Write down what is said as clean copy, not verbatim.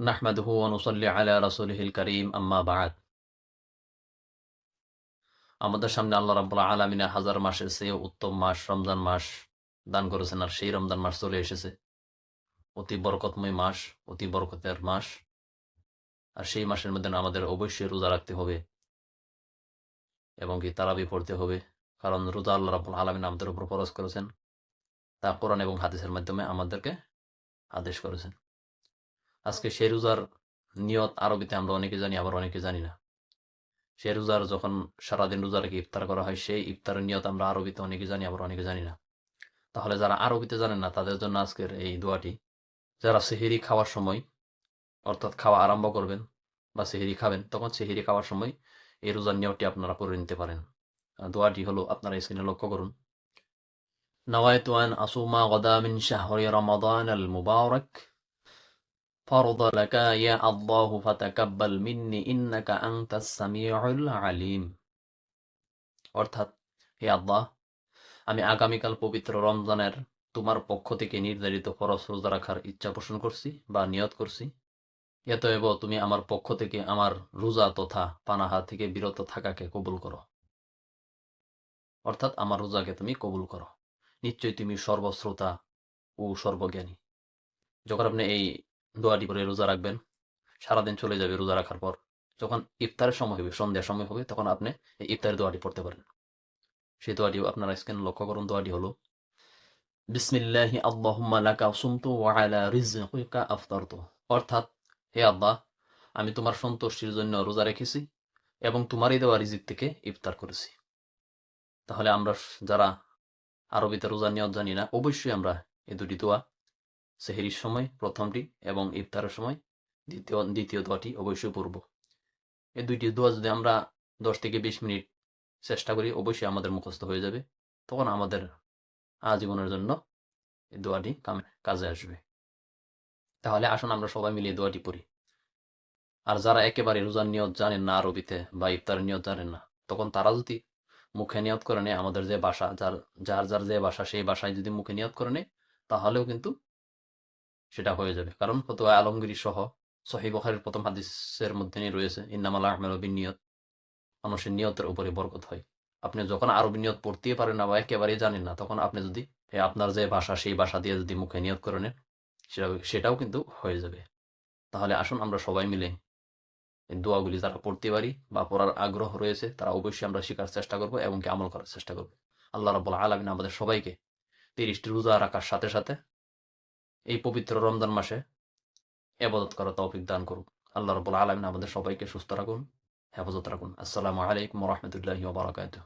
নাহমাদুহু ওয়া নুসাল্লি আলা রাসূলিহিল কারীম আম্মা বা'দ। আমাদের সামনে আল্লাহ রাব্বুল আলামিন হাজার মাসের চেয়ে উত্তম মাস রমজান মাস দান করেছেন, আর সেই রমজান মাস চলে এসেছে। অতি বরকতময় মাস, অতি বরকতের মাস। আর সেই মাসের মধ্যে আমাদের অবশ্যই রোজা রাখতে হবে এবং কি তারাবি পড়তে হবে, কারণ রোজা আল্লাহ রাব্বুল আলামিন আমাদের উপর ফরজ করেছেন, তা কোরআন এবং হাদিসের মাধ্যমে আমাদেরকে আদেশ করেছেন। আজকে সেই রোজার নিয়ত আরবিতে আমরা অনেকে জানি, আবার অনেকে জানি না। সে রোজার যখন সারাদিন রোজা রেখে ইফতার করা হয়, সেই ইফতারের নিয়ত আমরা আরবিতে অনেকে জানি, আবার অনেকে জানি না। তাহলে যারা আরবিতে জানেন না তাদের জন্য আজকের এই দোয়াটি। যারা সেহেরি খাওয়ার সময়, অর্থাৎ খাওয়া আরম্ভ করবেন বা সেহেরি খাবেন, তখন সেহেরি খাওয়ার সময় এই রোজার নিয়তটি আপনারা পড়ে নিতে পারেন। দোয়াটি হলো, আপনারা স্ক্রিনে লক্ষ্য করুন। নাওয়াইতু আন আসুমা গাদা মিন শাহরি রমাদান আল মুবারক فرض لك يا الله فتقبل مني إنك أنت السميع العليم। অর্থাৎ, হে আল্লাহ, আমি আগামীকাল পবিত্র রমজানের তোমার পক্ষ থেকে নির্ধারিত ফরজ রোজা রাখার ইচ্ছা পোষণ করছি বা নিয়ত করছি। এতএব তুমি আমার পক্ষ থেকে আমার রোজা তথা পানাহার থেকে বিরত থাকাকে কবুল করো। অর্থাৎ আমার রোজাকে তুমি কবুল করো, নিশ্চয়ই তুমি সর্বশ্রোতা ও সর্বজ্ঞানী। যখন আপনি এই দোয়াটি করে রোজা রাখবেন, সারাদিন চলে যাবে রোজা রাখার পর, যখন ইফতারের সময় হবে, সন্ধ্যার সময় হবে, তখন আপনি এই ইফতারের দোয়াটি পড়তে পারেন। সেই দোয়াটি আপনারা স্ক্রিনে লক্ষ্য করুন। দোয়াটি হলো, বিসমিল্লাহি আল্লাহুম্মা লাকা সুমতু ওয়া আলা রিজকিকা আফতারতু। অর্থাৎ, হে আল্লাহ, আমি তোমার সন্তুষ্টির জন্য রোজা রেখেছি এবং তোমারই দেওয়া রিজিক থেকে ইফতার করেছি। তাহলে আমরা যারা আরবিতে রোজার নিয়ত জানি না, অবশ্যই আমরা এই দুটি দোয়া, সেহরির সময় প্রথমটি এবং ইফতারের সময় দ্বিতীয় দোয়াটি অবশ্যই পড়ব। এই দুইটি দোয়া যদি আমরা 10 থেকে 20 মিনিট চেষ্টা করি, অবশ্যই আমাদের মুখস্থ হয়ে যাবে। তখন আমাদের আজীবনের জন্য এই দোয়াটি কাজে আসবে। তাহলে আসুন আমরা সবাই মিলিয়ে দোয়াটি পড়ি। আর যারা একেবারে রোজার নিয়ত জানেন না আরবিতে বা ইফতারের নিয়ত জানেন না, তখন তারা যদি মুখে নিয়ত করে নেয়, আমাদের যে ভাষা, যার যার যে ভাষা, সেই ভাষায় যদি মুখে নিয়ত করে নেয়, তাহলেও কিন্তু সেটা হয়ে যাবে। কারণ ফতোয়া আলমগীরি সহ সহিহ বুখারীর প্রথম হাদিসের মধ্যে রয়েছে, ইন্নামাল আ'মালু বিন্নিয়াত, মানুষের নিয়তের উপরে বরকত হয়। আপনি যখন আরবি নিয়ত পড়তেই পারেন না বা একেবারেই জানেন না, তখন আপনি যদি আপনার যে ভাষা, সেই ভাষা দিয়ে যদি মুখে নিয়ত করে নেন, সেটাও কিন্তু হয়ে যাবে। তাহলে আসুন আমরা সবাই মিলে এই দোয়াগুলি যারা পড়তে পারি বা পড়ার আগ্রহ রয়েছে, তারা অবশ্যই আমরা শেখার চেষ্টা করব এবং কি আমল করার চেষ্টা করব। আল্লাহ রাব্বুল আলামিন আমাদের সবাইকে 30টি রোজা রাখার সাথে সাথে এই পবিত্র রমজান মাসে ইবাদত করার তৌফিক দান করুন। আল্লাহ রাব্বুল আলামিন আমাদের সবাইকে সুস্থ রাখুন, হেফাজত রাখুন। আসসালামু আলাইকুম ওয়া রাহমাতুল্লাহি ওয়া বারাকাতুহু।